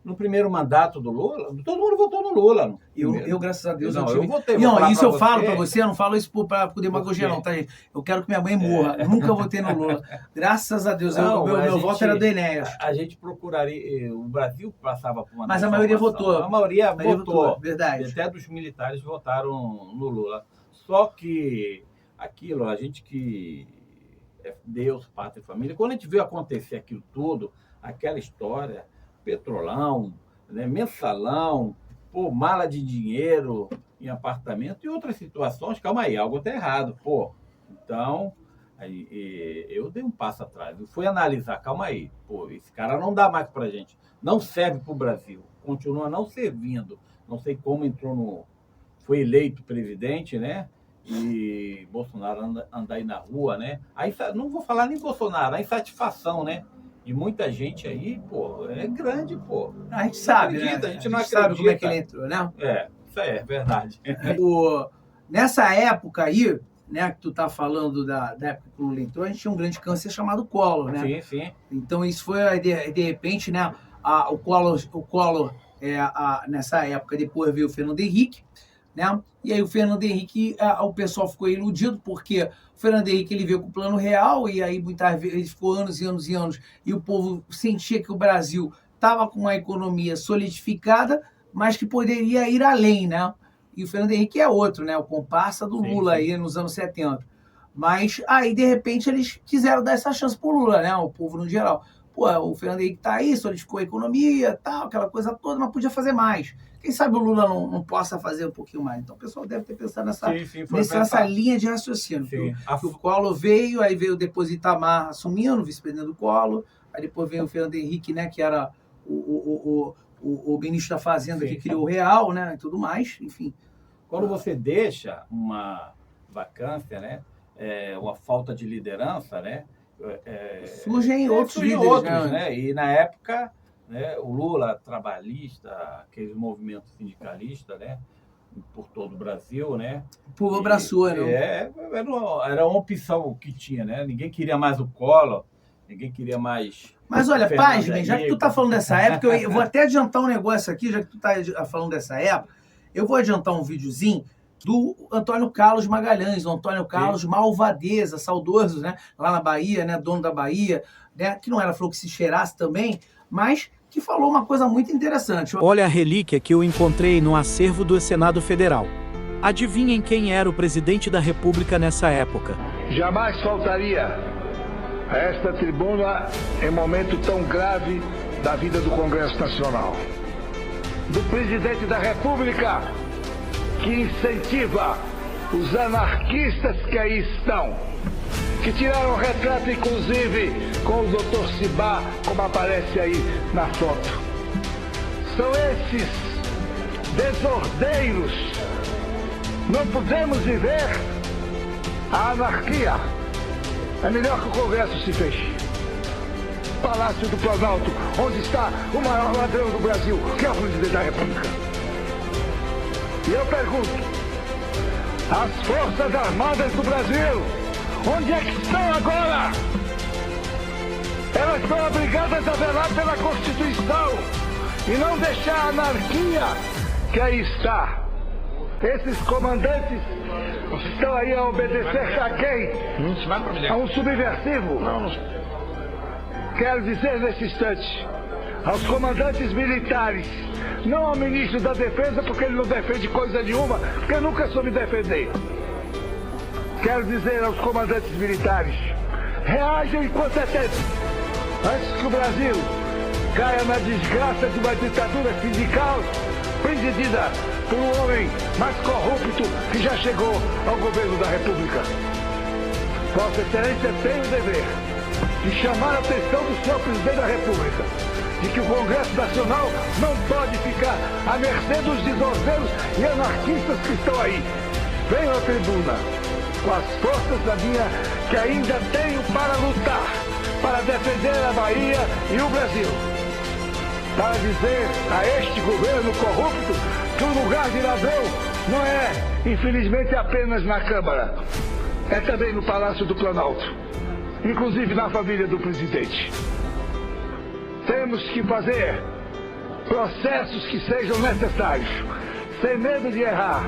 no primeiro mandato do Lula, todo mundo votou no Lula. Eu graças a Deus, não, eu votei. Não, isso eu falo para você, eu não falo isso para demagogia não, tá, gente? Eu quero que minha mãe morra. Nunca votei no Lula. Graças a Deus, meu voto era do Enéas. A gente procuraria, o Brasil passava por uma... Mas a maioria votou. A maioria votou. Verdade. Até dos militares votaram no Lula. Só que aquilo, a gente que é Deus, pátria e família, quando a gente viu acontecer aquilo tudo, aquela história, Petrolão, né, mensalão, pô, mala de dinheiro em apartamento e outras situações, calma aí, algo está errado, pô. Então, aí, eu dei um passo atrás, eu fui analisar, calma aí, pô, esse cara não dá mais pra gente, não serve pro Brasil, continua não servindo, não sei como foi eleito presidente, né? E Bolsonaro anda aí na rua, né? Aí, não vou falar nem Bolsonaro, a insatisfação, né? De muita gente aí, pô, é grande, pô. A gente sabe, né? A gente não acredita. Sabe como é que ele entrou, né? Isso aí é verdade. Nessa época aí, né, que tu tá falando da época que o Lula entrou, a gente tinha um grande câncer chamado Collor, né? Sim, sim. Então isso foi, de repente, né, o Collor nessa época, depois veio o Fernando Henrique, né? E aí o Fernando Henrique, o pessoal ficou iludido, porque o Fernando Henrique ele veio com o Plano Real, e aí muitas vezes ele ficou anos e anos e anos, e o povo sentia que o Brasil estava com uma economia solidificada, mas que poderia ir além, né? E o Fernando Henrique é outro, né? O comparsa do Lula aí nos anos 70. Mas aí, de repente, eles quiseram dar essa chance pro Lula, né? O povo no geral. Pô, o Fernando Henrique tá aí, solidificou a economia, tal, aquela coisa toda, mas podia fazer mais. Quem sabe o Lula não possa fazer um pouquinho mais. Então o pessoal deve ter pensado nessa linha de raciocínio. Que o Collor veio, aí veio depois Itamar assumindo, vice-presidente do Collor, aí depois veio o Fernando Henrique, né, que era o ministro da Fazenda que criou o Real, né, e tudo mais, enfim. Quando você deixa uma vacância, né, uma falta de liderança, né, surgem outros líderes, né? E na época, né, o Lula, trabalhista, aqueles movimentos sindicalistas, né, por todo o Brasil, né? O povo abraçou, né? Era uma opção que tinha, né? Ninguém queria mais o Collor, ninguém queria mais... Mas olha, pasmem, já que tu tá falando dessa época, eu vou até adiantar um negócio aqui, já que tu tá falando dessa época, eu vou adiantar um videozinho do Antônio Carlos Magalhães, o Antônio Carlos Malvadeza, saudoso, né? Lá na Bahia, né? Dono da Bahia, né? Que não era flor que se cheirasse também, mas que falou uma coisa muito interessante. Olha a relíquia que eu encontrei no acervo do Senado Federal. Adivinhem quem era o presidente da República nessa época? Jamais faltaria a esta tribuna em momento tão grave da vida do Congresso Nacional. Do presidente da República, que incentiva os anarquistas que aí estão, que tiraram retrato, inclusive, com o Dr. Cibá, como aparece aí na foto. São esses desordeiros. Não podemos viver a anarquia. É melhor que o Congresso se feche. Palácio do Planalto, onde está o maior ladrão do Brasil, que é o presidente da República. E eu pergunto, as Forças Armadas do Brasil, onde é que estão agora? Elas estão obrigadas a velar pela Constituição e não deixar a anarquia que aí está. Esses comandantes estão aí a obedecer a quem? A um subversivo? Não. Quero dizer nesse instante aos comandantes militares, não ao ministro da Defesa, porque ele não defende coisa nenhuma, porque eu nunca soube defender. Quero dizer aos comandantes militares, reajam enquanto é tempo, antes que o Brasil caia na desgraça de uma ditadura sindical presidida por um homem mais corrupto que já chegou ao governo da República. Vossa Excelência tem o dever de chamar a atenção do senhor presidente da República de que o Congresso Nacional não pode ficar à mercê dos desordeiros e anarquistas que estão aí. Venham à tribuna com as forças da minha que ainda tenho para lutar, para defender a Bahia e o Brasil. Para dizer a este governo corrupto que o lugar de ladrão não é, infelizmente, apenas na Câmara. É também no Palácio do Planalto, inclusive na família do presidente. Temos que fazer processos que sejam necessários, sem medo de errar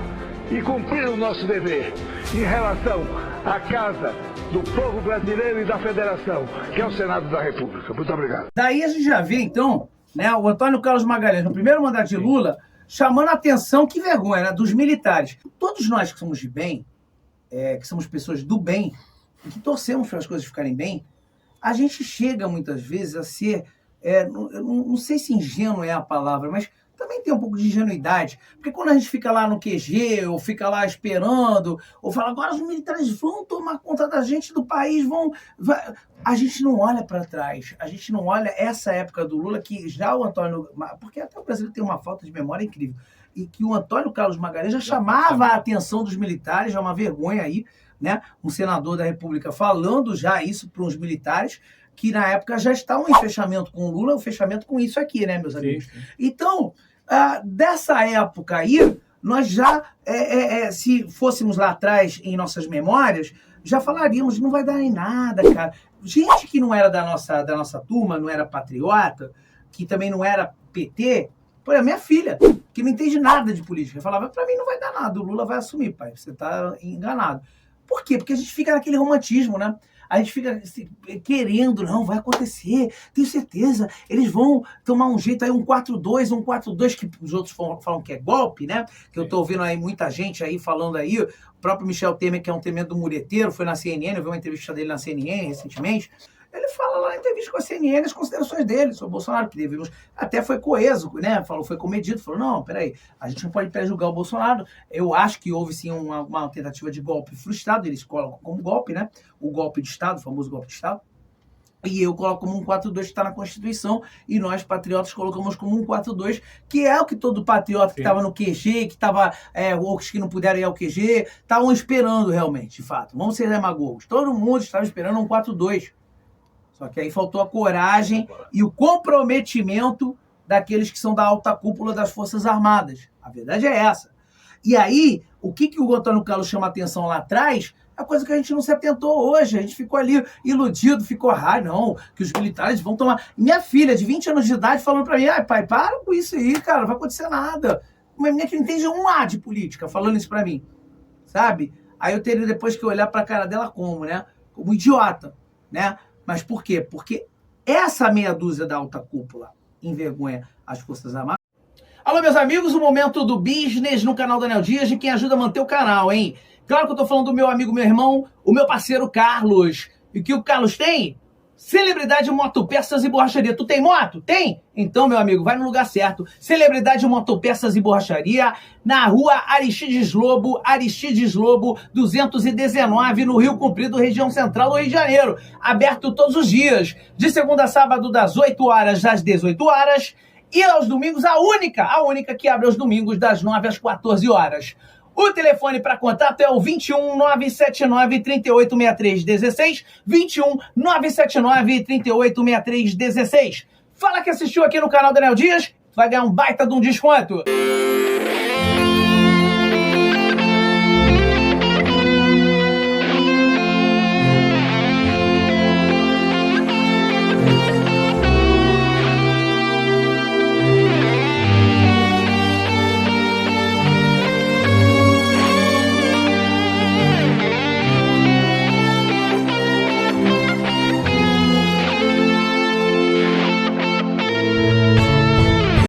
e cumprir o nosso dever em relação à Casa do Povo Brasileiro e da Federação, que é o Senado da República. Muito obrigado. Daí a gente já vê, então, né, o Antônio Carlos Magalhães, no primeiro mandato de Lula, chamando a atenção, que vergonha, né, dos militares. Todos nós que somos de bem, que somos pessoas do bem, e que torcemos para as coisas ficarem bem, a gente chega muitas vezes a ser, não sei se ingênuo é a palavra, mas também tem um pouco de ingenuidade. Porque quando a gente fica lá no QG, ou fica lá esperando, ou fala, agora os militares vão tomar conta da gente, do país, a gente não olha para trás. A gente não olha essa época do Lula, que já o Antônio... Porque até o Brasil tem uma falta de memória incrível. E que o Antônio Carlos Magalhães já chamava a atenção dos militares, já é uma vergonha aí, né? Um senador da República falando já isso para os militares, que na época já estavam em fechamento com o Lula, o fechamento com isso aqui, né, meus amigos? Sim. Então, dessa época aí, nós já, se fôssemos lá atrás em nossas memórias, já falaríamos, não vai dar em nada, cara. Gente que não era da nossa turma, não era patriota, que também não era PT, por exemplo, minha filha, que não entende nada de política, falava, pra mim não vai dar nada, o Lula vai assumir, pai, você tá enganado. Por quê? Porque a gente fica naquele romantismo, né? A gente fica querendo, não, vai acontecer, tenho certeza, eles vão tomar um jeito aí, um 4-2, que os outros falam que é golpe, né? Que eu tô ouvindo aí muita gente aí falando aí, o próprio Michel Temer, que é um tremendo mureteiro, foi na CNN, eu vi uma entrevista dele na CNN recentemente, ele fala lá na entrevista com a CNN as considerações dele sobre o Bolsonaro, que devemos, até foi coeso, né? Foi comedido, falou, não, peraí, a gente não pode pré-julgar o Bolsonaro, eu acho que houve sim uma tentativa de golpe frustrado, eles colocam como golpe, né? O golpe de Estado, o famoso golpe de Estado, e eu coloco como um 4-2 que está na Constituição, e nós, patriotas, colocamos como um 4-2, que é o que todo patriota que estava no QG, que estava, outros que não puderam ir ao QG, estavam esperando realmente, de fato. Vamos ser demagogos. Todo mundo estava esperando um 4-2. Só que aí faltou a coragem e o comprometimento daqueles que são da alta cúpula das Forças Armadas. A verdade é essa. E aí, o que o Antônio Carlos chama a atenção lá atrás é coisa que a gente não se atentou hoje. A gente ficou ali iludido, ficou, não, que os militares vão tomar... Minha filha, de 20 anos de idade, falando pra mim, pai, para com isso aí, cara, não vai acontecer nada. Uma menina que não entende um A de política, falando isso pra mim, sabe? Aí eu teria depois que olhar pra cara dela como, né? Como idiota, né? Mas por quê? Porque essa meia dúzia da alta cúpula envergonha as Forças Armadas. Alô, meus amigos, o momento do business no canal Daniel Dias, de quem ajuda a manter o canal, hein? Claro que eu tô falando do meu amigo, meu irmão, o meu parceiro Carlos. E o que o Carlos tem? Celebridade Motopeças e Borracharia. Tu tem moto? Tem? Então, meu amigo, vai no lugar certo. Celebridade Motopeças e Borracharia, na rua Aristides Lobo, 219, no Rio Comprido, região central do Rio de Janeiro. Aberto todos os dias, de segunda a sábado, das 8 horas às 18 horas. E aos domingos, a única que abre aos domingos, das 9 às 14 horas. O telefone para contato é o 21 979 3863 16, 21 979 3863 16. Fala que assistiu aqui no canal Daniel Dias, vai ganhar um baita de um desconto.